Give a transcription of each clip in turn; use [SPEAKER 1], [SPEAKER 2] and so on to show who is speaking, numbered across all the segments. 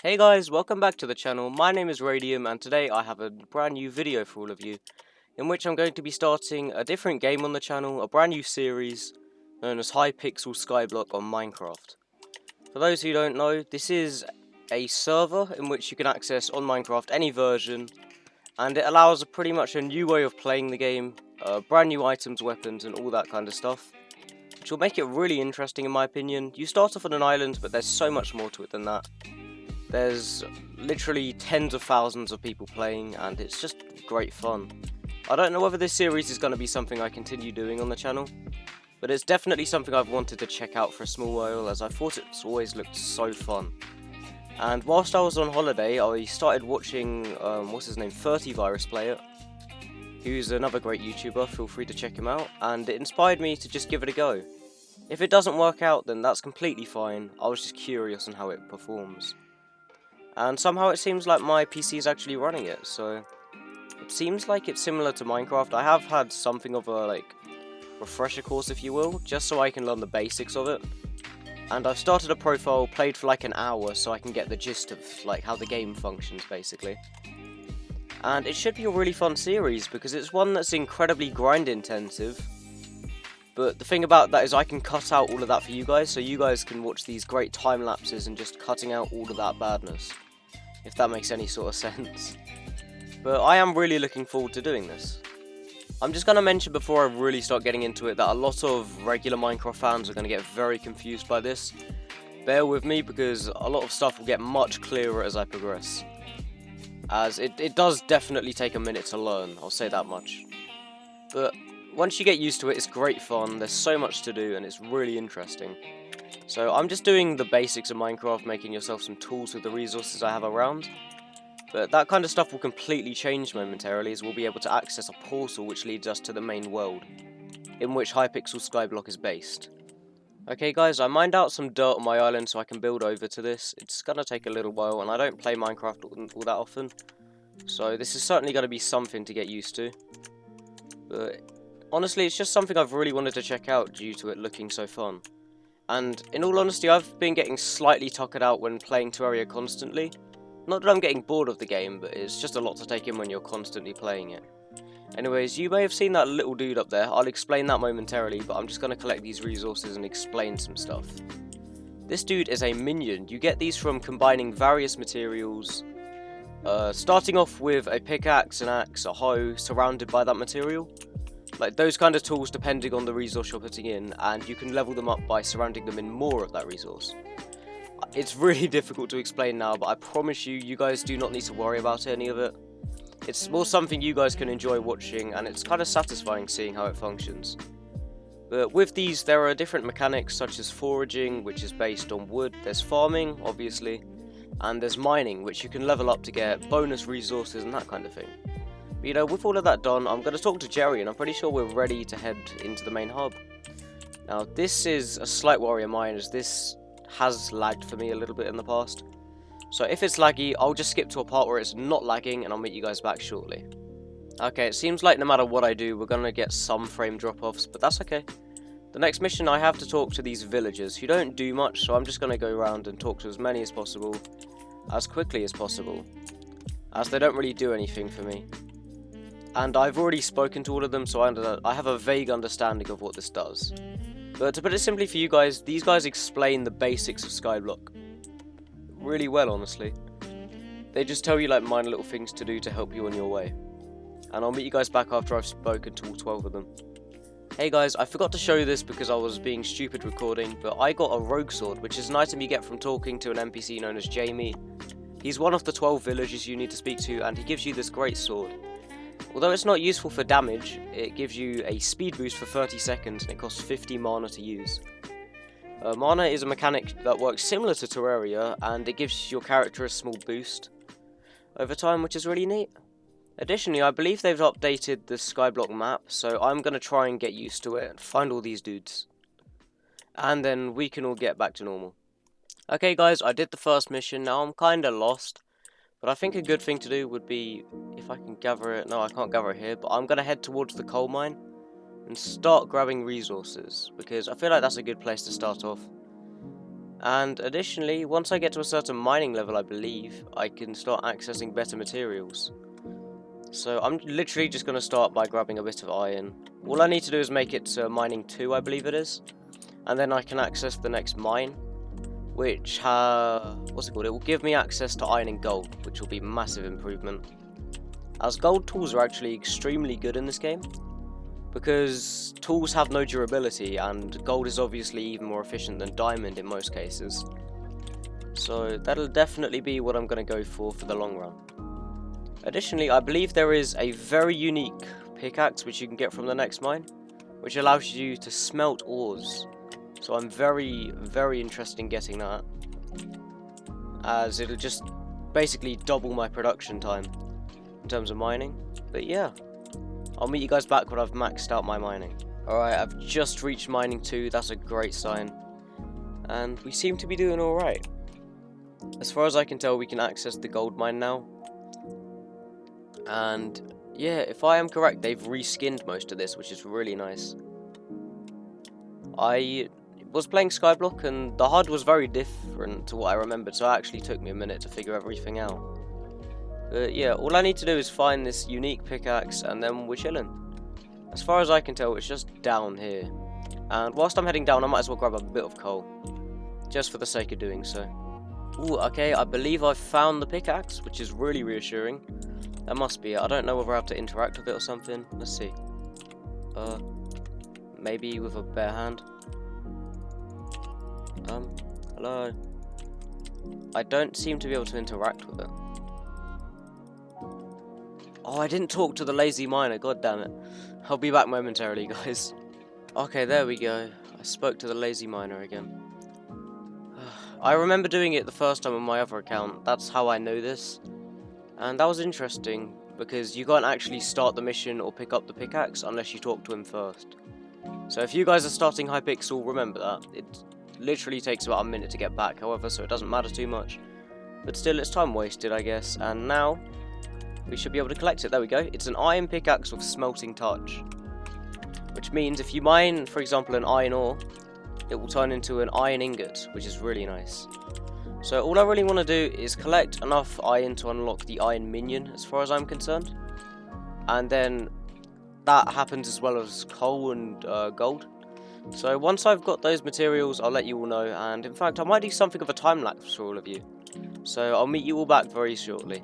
[SPEAKER 1] Hey guys, welcome back to the channel. My name is Radium and today I have a brand new video for all of you in which I'm going to be starting a different game on the channel, a brand new series known as Hypixel Skyblock on Minecraft. For those who don't know, this is a server in which you can access on Minecraft any version, and it allows pretty much a new way of playing the game, brand new items, weapons and all that kind of stuff, which will make it really interesting in my opinion. You start off on an island, but there's so much more to it than that. There's literally tens of thousands of people playing, and it's just great fun. I don't know whether this series is going to be something I continue doing on the channel, but it's definitely something I've wanted to check out for a small while, as I thought it's always looked so fun. And whilst I was on holiday, I started watching, what's his name, 30virus play it, who's another great YouTuber, feel free to check him out, and it inspired me to just give it a go. If it doesn't work out, then that's completely fine. I was just curious on how it performs. And somehow it seems like my PC is actually running it, so it seems like it's similar to Minecraft. I have had something of a, refresher course, if you will, just so I can learn the basics of it. And I've started a profile, played for like an hour, so I can get the gist of, how the game functions, basically. And it should be a really fun series, because it's one that's incredibly grind intensive. But the thing about that is I can cut out all of that for you guys, so you guys can watch these great time lapses and just cutting out all of that badness, if that makes any sort of sense. But I am really looking forward to doing this. I'm just going to mention before I really start getting into it that a lot of regular Minecraft fans are going to get very confused by this. Bear with me, because a lot of stuff will get much clearer as I progress. As it does definitely take a minute to learn, I'll say that much. But once you get used to it, it's great fun, there's so much to do, and it's really interesting. So I'm just doing the basics of Minecraft, making yourself some tools with the resources I have around. But that kind of stuff will completely change momentarily, as we'll be able to access a portal which leads us to the main world, in which Hypixel Skyblock is based. Okay guys, I mined out some dirt on my island so I can build over to this. It's gonna take a little while, and I don't play Minecraft all that often, so this is certainly gonna be something to get used to. But honestly, it's just something I've really wanted to check out due to it looking so fun. And in all honesty, I've been getting slightly tuckered out when playing Terraria constantly. Not that I'm getting bored of the game, but it's just a lot to take in when you're constantly playing it. Anyways, you may have seen that little dude up there. I'll explain that momentarily, but I'm just going to collect these resources and explain some stuff. This dude is a minion. You get these from combining various materials, starting off with a pickaxe, an axe, a hoe, surrounded by that material. Like those kind of tools depending on the resource you're putting in, and you can level them up by surrounding them in more of that resource. It's really difficult to explain now, but I promise you, you guys do not need to worry about any of it. It's more something you guys can enjoy watching, and it's kind of satisfying seeing how it functions. But with these, there are different mechanics such as foraging, which is based on wood, there's farming, obviously, and there's mining, which you can level up to get bonus resources and that kind of thing. But, you know, with all of that done, I'm going to talk to Jerry, and I'm pretty sure we're ready to head into the main hub. Now, this is a slight worry of mine, as this has lagged for me a little bit in the past. So if it's laggy, I'll just skip to a part where it's not lagging, and I'll meet you guys back shortly. Okay, it seems like no matter what I do, we're going to get some frame drop-offs, but that's okay. The next mission, I have to talk to these villagers, who don't do much, so I'm just going to go around and talk to as many as possible, as quickly as possible, as they don't really do anything for me. And I've already spoken to all of them, so I have a vague understanding of what this does. But to put it simply for you guys, these guys explain the basics of Skyblock really well, honestly. They just tell you minor little things to do to help you on your way. And I'll meet you guys back after I've spoken to all 12 of them. Hey guys, I forgot to show you this because I was being stupid recording, but I got a rogue sword, which is an item you get from talking to an NPC known as Jamie. He's one of the 12 villagers you need to speak to, and he gives you this great sword. Although it's not useful for damage, it gives you a speed boost for 30 seconds and it costs 50 mana to use. Mana is a mechanic that works similar to Terraria, and it gives your character a small boost over time, which is really neat. Additionally, I believe they've updated the Skyblock map, so I'm going to try and get used to it and find all these dudes. And then we can all get back to normal. Okay guys, I did the first mission, now I'm kinda lost. But I think a good thing to do would be, if I can gather it, no I can't gather it here, but I'm going to head towards the coal mine and start grabbing resources, because I feel like that's a good place to start off. And additionally, once I get to a certain mining level, I believe, I can start accessing better materials. So I'm literally just going to start by grabbing a bit of iron. All I need to do is make it to mining 2, I believe it is. And then I can access the next mine, which what's it called? It will give me access to iron and gold, which will be a massive improvement. As gold tools are actually extremely good in this game, because tools have no durability, and gold is obviously even more efficient than diamond in most cases. So that'll definitely be what I'm going to go for the long run. Additionally, I believe there is a very unique pickaxe which you can get from the next mine, which allows you to smelt ores. So I'm very, very interested in getting that, as it'll just basically double my production time in terms of mining. But yeah, I'll meet you guys back when I've maxed out my mining. Alright, I've just reached mining 2, that's a great sign. And we seem to be doing alright. As far as I can tell, we can access the gold mine now. And yeah, if I am correct, they've reskinned most of this, which is really nice. I was playing Skyblock and the HUD was very different to what I remembered, so it actually took me a minute to figure everything out. But yeah, all I need to do is find this unique pickaxe and then we're chilling. As far as I can tell, it's just down here. And whilst I'm heading down, I might as well grab a bit of coal, just for the sake of doing so. Ooh, okay, I believe I've found the pickaxe, which is really reassuring. That must be it. I don't know whether I have to interact with it or something. Let's see. Maybe with a bare hand. Hello. I don't seem to be able to interact with it. Oh, I didn't talk to the lazy miner, god damn it. I'll be back momentarily, guys. Okay, there we go. I spoke to the lazy miner again. I remember doing it the first time on my other account. That's how I know this. And that was interesting, because you can't actually start the mission or pick up the pickaxe unless you talk to him first. So if you guys are starting Hypixel, remember that. It literally takes about a minute to get back, however, so it doesn't matter too much. But still, it's time wasted, I guess. And now, we should be able to collect it. There we go. It's an iron pickaxe with smelting touch. Which means if you mine, for example, an iron ore, it will turn into an iron ingot, which is really nice. So all I really want to do is collect enough iron to unlock the iron minion, as far as I'm concerned. And then that happens as well as coal and gold. So once I've got those materials, I'll let you all know. And in fact, I might do something of a time lapse for all of you. So I'll meet you all back very shortly.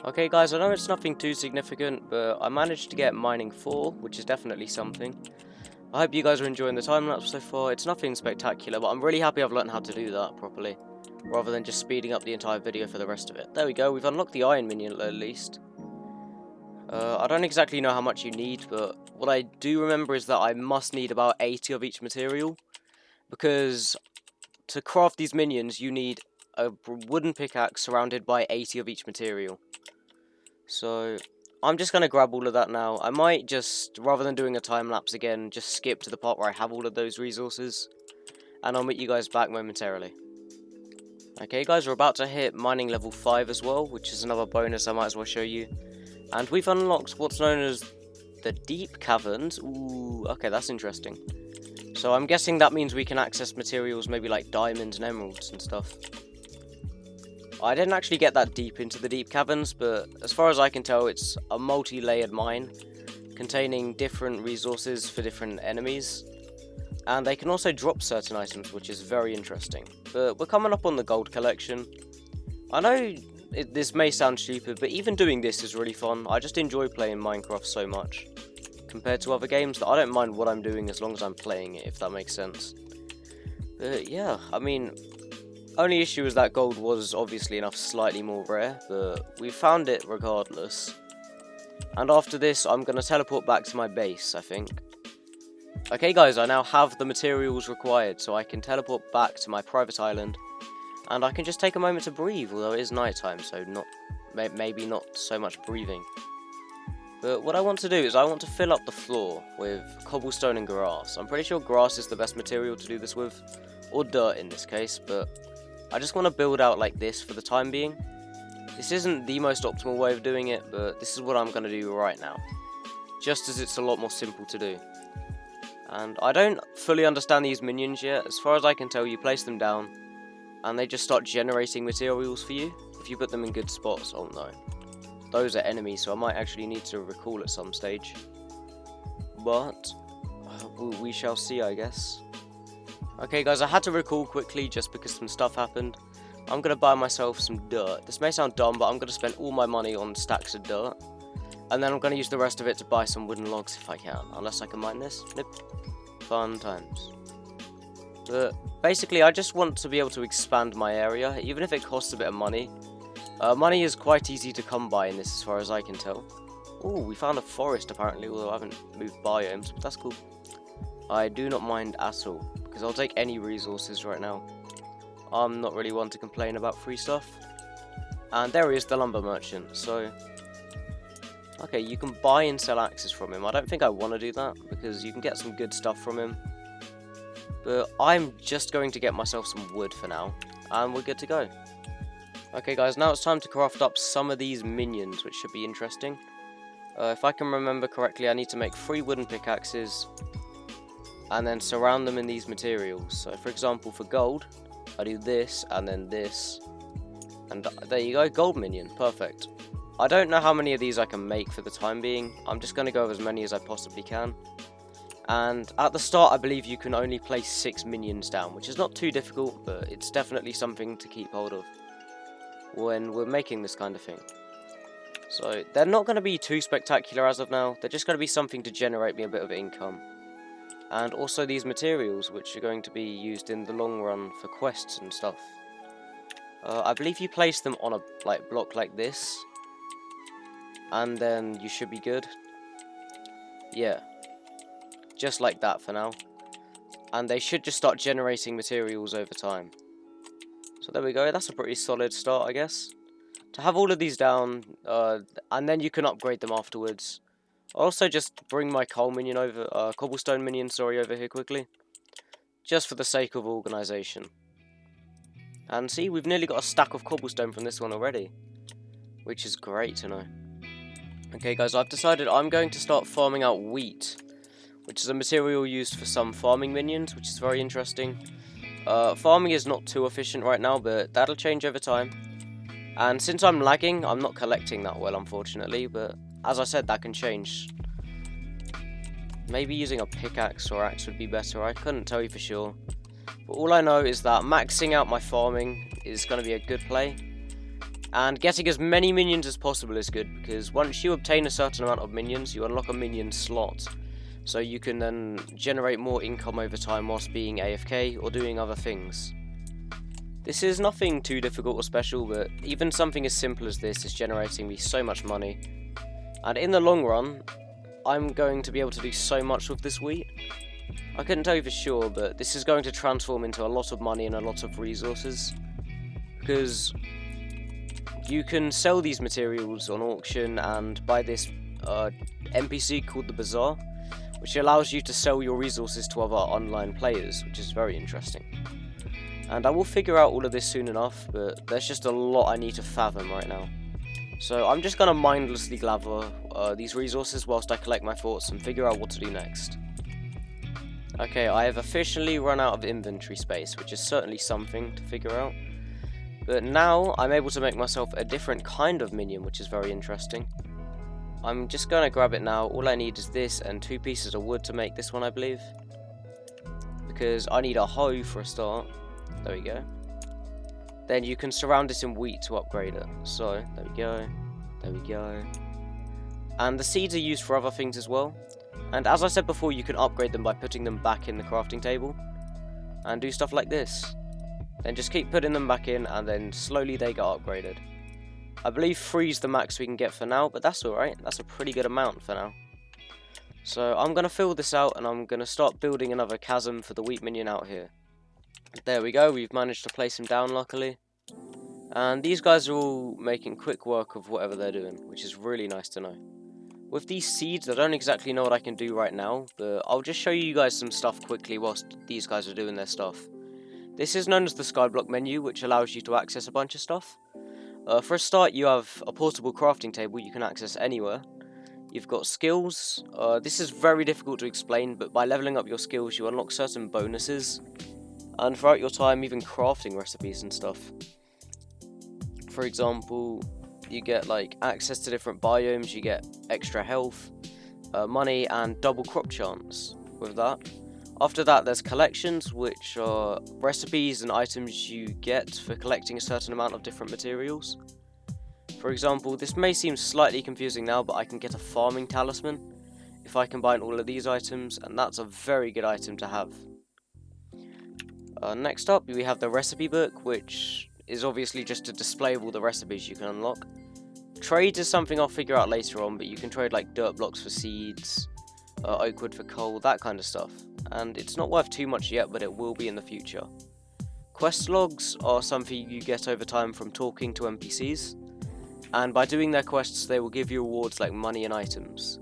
[SPEAKER 1] Okay guys, I know it's nothing too significant, but I managed to get mining 4, which is definitely something. I hope you guys are enjoying the time lapse so far. It's nothing spectacular, but I'm really happy I've learned how to do that properly, rather than just speeding up the entire video for the rest of it. There we go, we've unlocked the iron minion at least. I don't exactly know how much you need, but what I do remember is that I must need about 80 of each material, because to craft these minions you need a wooden pickaxe surrounded by 80 of each material. So I'm just going to grab all of that now. I might just, rather than doing a time lapse again, just skip to the part where I have all of those resources, and I'll meet you guys back momentarily. Okay guys, we're about to hit mining level 5 as well, which is another bonus I might as well show you. And we've unlocked what's known as the deep caverns. Ooh, okay, that's interesting. So I'm guessing that means we can access materials maybe like diamonds and emeralds and stuff. I didn't actually get that deep into the deep caverns, but as far as I can tell, it's a multi-layered mine containing different resources for different enemies. And they can also drop certain items, which is very interesting. But we're coming up on the gold collection. I know this may sound stupid, but even doing this is really fun. I just enjoy playing Minecraft so much, compared to other games, that I don't mind what I'm doing as long as I'm playing it, if that makes sense. But yeah, I mean, only issue is that gold was obviously enough slightly more rare, but we found it regardless. And after this, I'm going to teleport back to my base, I think. Okay guys, I now have the materials required, so I can teleport back to my private island. And I can just take a moment to breathe, although it is nighttime, so maybe not so much breathing. But what I want to do is I want to fill up the floor with cobblestone and grass. I'm pretty sure grass is the best material to do this with, or dirt in this case, but I just want to build out like this for the time being. This isn't the most optimal way of doing it, but this is what I'm going to do right now, just as it's a lot more simple to do. And I don't fully understand these minions yet. As far as I can tell, you place them down and they just start generating materials for you if you put them in good spots. Oh no, those are enemies, so I might actually need to recall at some stage, but we shall see, I guess. Okay guys, I had to recall quickly just because some stuff happened. I'm going to buy myself some dirt. This may sound dumb, but I'm going to spend all my money on stacks of dirt, and then I'm going to use the rest of it to buy some wooden logs if I can, unless I can mine this. Nope. Fun times. But basically, I just want to be able to expand my area, even if it costs a bit of money. Money is quite easy to come by in this, as far as I can tell. Oh, we found a forest apparently, although I haven't moved biomes, but that's cool. I do not mind at all, because I'll take any resources right now. I'm not really one to complain about free stuff. And there he is, the lumber merchant. So, okay, you can buy and sell axes from him. I don't think I want to do that, because you can get some good stuff from him. But I'm just going to get myself some wood for now, and we're good to go. Okay guys, now it's time to craft up some of these minions, which should be interesting. If I can remember correctly, I need to make 3 wooden pickaxes, and then surround them in these materials. So for example, for gold, I do this, and then this, and there you go, gold minion, perfect. I don't know how many of these I can make for the time being. I'm just going to go with as many as I possibly can. And at the start, I believe you can only place 6 minions down, which is not too difficult, but it's definitely something to keep hold of when we're making this kind of thing. So they're not going to be too spectacular as of now. They're just going to be something to generate me a bit of income. And also these materials, which are going to be used in the long run for quests and stuff. I believe you place them on a block like this, and then you should be good. Yeah, just like that for now. And they should just start generating materials over time. So there we go, that's a pretty solid start, I guess. To have all of these down, and then you can upgrade them afterwards. I'll also just bring my coal minion over, cobblestone minion, sorry, over here quickly. Just for the sake of organisation. And see, we've nearly got a stack of cobblestone from this one already, which is great to know. Okay guys, I've decided I'm going to start farming out wheat, which is a material used for some farming minions, which is very interesting. Farming is not too efficient right now, but that'll change over time. And since I'm lagging, I'm not collecting that well, unfortunately, but as I said, that can change. Maybe using a pickaxe or axe would be better, I couldn't tell you for sure. But all I know is that maxing out my farming is going to be a good play. And getting as many minions as possible is good, because once you obtain a certain amount of minions, you unlock a minion slot. So you can then generate more income over time whilst being AFK or doing other things. This is nothing too difficult or special, but even something as simple as this is generating me so much money. And in the long run, I'm going to be able to do so much with this wheat. I couldn't tell you for sure, but this is going to transform into a lot of money and a lot of resources. Because you can sell these materials on auction and buy this NPC called the Bazaar, which allows you to sell your resources to other online players, which is very interesting. And I will figure out all of this soon enough, but there's just a lot I need to fathom right now. So I'm just going to mindlessly gather these resources whilst I collect my thoughts and figure out what to do next. Okay, I have officially run out of inventory space, which is certainly something to figure out. But now I'm able to make myself a different kind of minion, which is very interesting. I'm just going to grab it now. All I need is this and 2 pieces of wood to make this one, I believe. Because I need a hoe for a start. There we go. Then you can surround it in wheat to upgrade it. So, there we go. There we go. And the seeds are used for other things as well. And as I said before, you can upgrade them by putting them back in the crafting table. And do stuff like this. Then just keep putting them back in, and then slowly they get upgraded. I believe 3 is the max we can get for now, but that's alright. That's a pretty good amount for now. So I'm going to fill this out, and I'm going to start building another chasm for the wheat minion out here. There we go, we've managed to place him down luckily. And these guys are all making quick work of whatever they're doing, which is really nice to know. With these seeds, I don't exactly know what I can do right now, but I'll just show you guys some stuff quickly whilst these guys are doing their stuff. This is known as the Skyblock menu, which allows you to access a bunch of stuff. For a start, you have a portable crafting table you can access anywhere. You've got skills. This is very difficult to explain, but by leveling up your skills, you unlock certain bonuses. And throughout your time, even crafting recipes and stuff. For example, you get like access to different biomes, you get extra health, money, and double crop chance with that. After that, there's collections, which are recipes and items you get for collecting a certain amount of different materials. For example, this may seem slightly confusing now, but I can get a farming talisman if I combine all of these items, and that's a very good item to have. Next up, we have the recipe book, which is obviously just a display of all the recipes you can unlock. Trades is something I'll figure out later on, but you can trade like dirt blocks for seeds, oak wood for coal, that kind of stuff. And it's not worth too much yet, but it will be in the future. Quest logs are something you get over time from talking to NPCs, and by doing their quests they will give you rewards like money and items.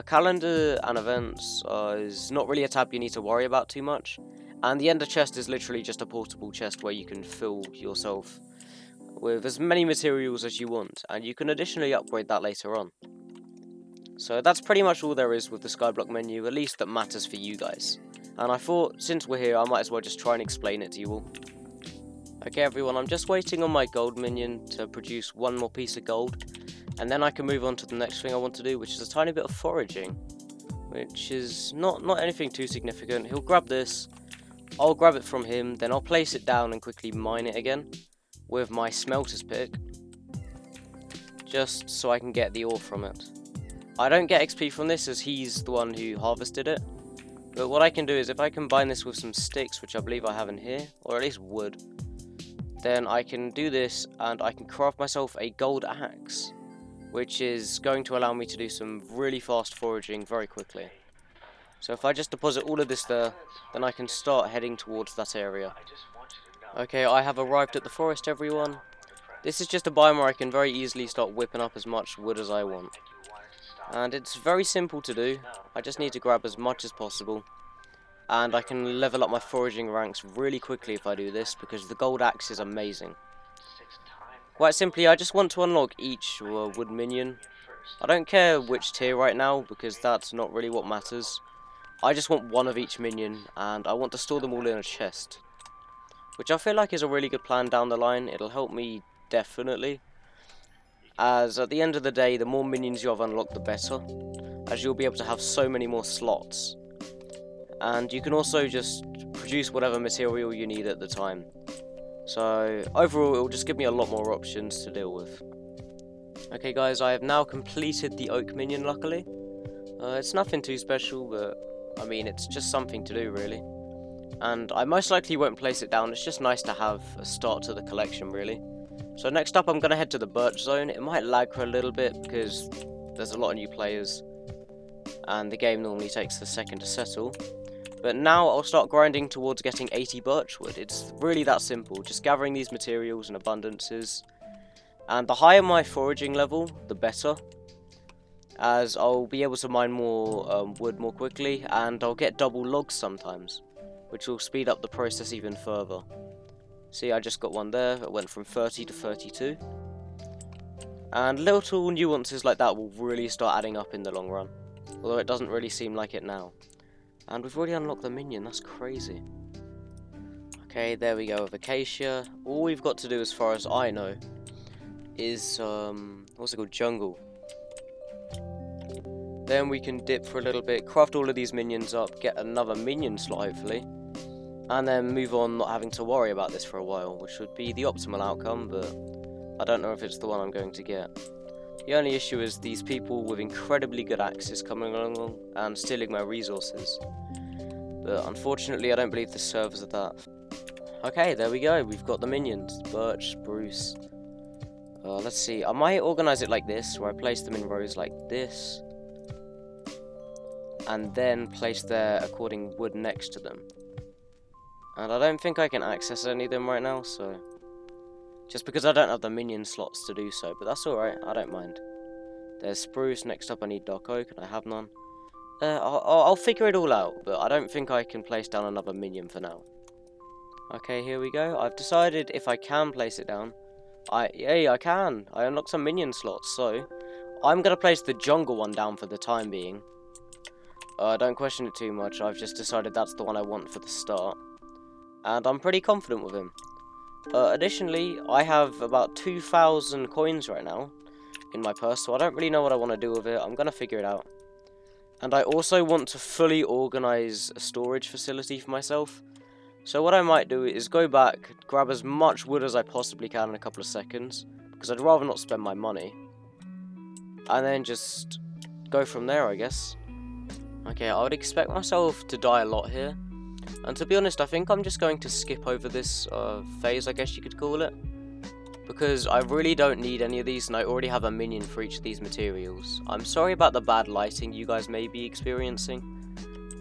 [SPEAKER 1] Calendar and events is not really a tab you need to worry about too much, and the ender chest is literally just a portable chest where you can fill yourself with as many materials as you want, and you can additionally upgrade that later on. So that's pretty much all there is with the Skyblock menu, at least that matters for you guys. And I thought, since we're here, I might as well just try and explain it to you all. Okay everyone, I'm just waiting on my gold minion to produce one more piece of gold, and then I can move on to the next thing I want to do, which is a tiny bit of foraging, which is not anything too significant. He'll grab this, I'll grab it from him, then I'll place it down and quickly mine it again with my smelter's pick, just so I can get the ore from it. I don't get XP from this as he's the one who harvested it, but what I can do is if I combine this with some sticks, which I believe I have in here, or at least wood, then I can do this and I can craft myself a gold axe, which is going to allow me to do some really fast foraging very quickly. So if I just deposit all of this there, then I can start heading towards that area. Okay, I have arrived at the forest everyone. This is just a biome where I can very easily start whipping up as much wood as I want. And it's very simple to do. I just need to grab as much as possible. And I can level up my foraging ranks really quickly if I do this, because the gold axe is amazing. Quite simply, I just want to unlock each wood minion. I don't care which tier right now, because that's not really what matters. I just want one of each minion, and I want to store them all in a chest. Which I feel like is a really good plan down the line. It'll help me definitely, as at the end of the day, the more minions you have unlocked, the better, as you'll be able to have so many more slots. And you can also just produce whatever material you need at the time. So overall, it will just give me a lot more options to deal with. Okay guys, I have now completed the oak minion, luckily. It's nothing too special, but I mean, it's just something to do really. And I most likely won't place it down, it's just nice to have a start to the collection really. So next up I'm going to head to the birch zone. It might lag for a little bit because there's a lot of new players and the game normally takes a second to settle. But now I'll start grinding towards getting 80 birch wood. It's really that simple, just gathering these materials in abundances. And the higher my foraging level, the better, as I'll be able to mine more wood more quickly, and I'll get double logs sometimes, which will speed up the process even further. See, I just got one there. It went from 30 to 32. And little nuances like that will really start adding up in the long run, although it doesn't really seem like it now. And we've already unlocked the minion, that's crazy. Okay, there we go with Acacia. All we've got to do, as far as I know, is, what's it called, jungle. Then we can dip for a little bit, craft all of these minions up, get another minion slot hopefully, and then move on not having to worry about this for a while, which would be the optimal outcome, but I don't know if it's the one I'm going to get. The only issue is these people with incredibly good axes coming along and stealing my resources. But unfortunately, I don't believe the servers are that. Okay, there we go. We've got the minions. Birch, spruce. Let's see. I might organize it like this, where I place them in rows like this. And then place their according wood next to them. And I don't think I can access any of them right now, so... just because I don't have the minion slots to do so, but that's alright, I don't mind. There's spruce. Next up I need dark oak, and I have none. I'll figure it all out, but I don't think I can place down another minion for now. Okay, here we go. I've decided if I can place it down. Yay, I can. I unlocked some minion slots, so I'm going to place the jungle one down for the time being. Don't question it too much. I've just decided that's the one I want for the start. And I'm pretty confident with him. Additionally, I have about 2,000 coins right now in my purse, so I don't really know what I want to do with it. I'm going to figure it out. And I also want to fully organize a storage facility for myself. So what I might do is go back, grab as much wood as I possibly can in a couple of seconds, because I'd rather not spend my money. And then just go from there, I guess. Okay, I would expect myself to die a lot here. And to be honest, I think I'm just going to skip over this phase, I guess you could call it. Because I really don't need any of these, and I already have a minion for each of these materials. I'm sorry about the bad lighting you guys may be experiencing.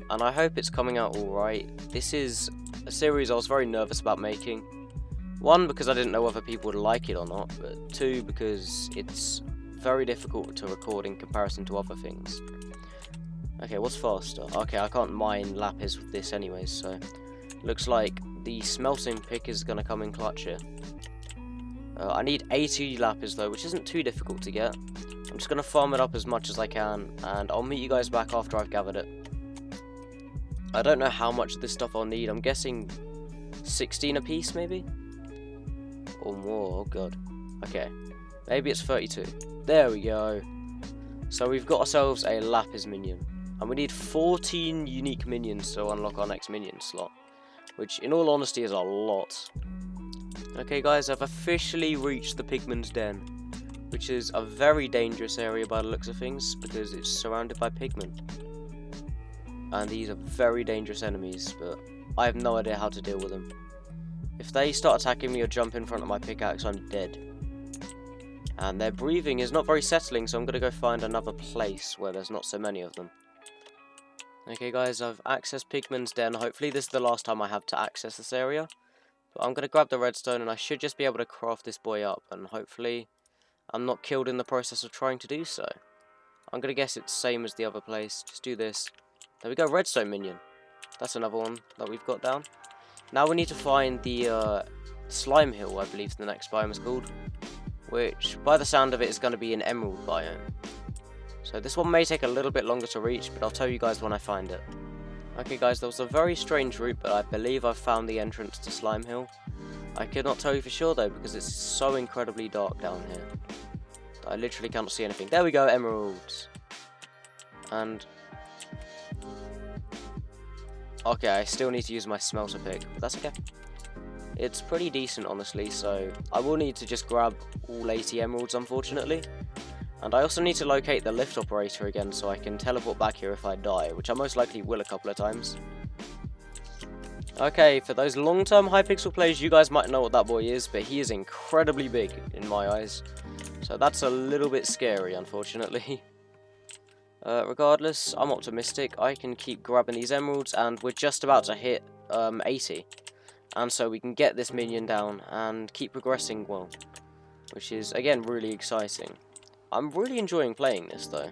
[SPEAKER 1] And I hope it's coming out alright. This is a series I was very nervous about making. One, because I didn't know whether people would like it or not. But two, because it's very difficult to record in comparison to other things. Okay, what's faster? Okay, I can't mine lapis with this anyways, so looks like the smelting pick is going to come in clutch here. I need 80 lapis though, which isn't too difficult to get. I'm just going to farm it up as much as I can, and I'll meet you guys back after I've gathered it. I don't know how much of this stuff I'll need. I'm guessing 16 apiece maybe? Or more, oh god. Okay, maybe it's 32. There we go. So we've got ourselves a lapis minion. And we need 14 unique minions to unlock our next minion slot. Which, in all honesty, is a lot. Okay guys, I've officially reached the pigman's den. Which is a very dangerous area by the looks of things, because it's surrounded by pigmen. And these are very dangerous enemies, but I have no idea how to deal with them. If they start attacking me or jump in front of my pickaxe, I'm dead. And their breathing is not very settling, so I'm going to go find another place where there's not so many of them. Okay guys, I've accessed Pigman's Den. Hopefully this is the last time I have to access this area. But I'm going to grab the redstone and I should just be able to craft this boy up. And hopefully I'm not killed in the process of trying to do so. I'm going to guess it's same as the other place. Just do this. There we go, redstone minion. That's another one that we've got down. Now we need to find the slime hill, I believe the next biome is called. Which, by the sound of it, is going to be an emerald biome. So this one may take a little bit longer to reach, but I'll tell you guys when I find it. Okay guys, there was a very strange route, but I believe I've found the entrance to Slime Hill. I could not tell you for sure though, because it's so incredibly dark down here. I literally cannot see anything. There we go, emeralds. And okay, I still need to use my smelter pick, but that's okay. It's pretty decent honestly, so I will need to just grab all 80 emeralds unfortunately. And I also need to locate the lift operator again so I can teleport back here if I die, which I most likely will a couple of times. Okay, for those long-term Hypixel players, you guys might know what that boy is, but he is incredibly big in my eyes. So that's a little bit scary, unfortunately. Regardless, I'm optimistic. I can keep grabbing these emeralds, and we're just about to hit 80. And so we can get this minion down and keep progressing well, which is, again, really exciting. I'm really enjoying playing this, though.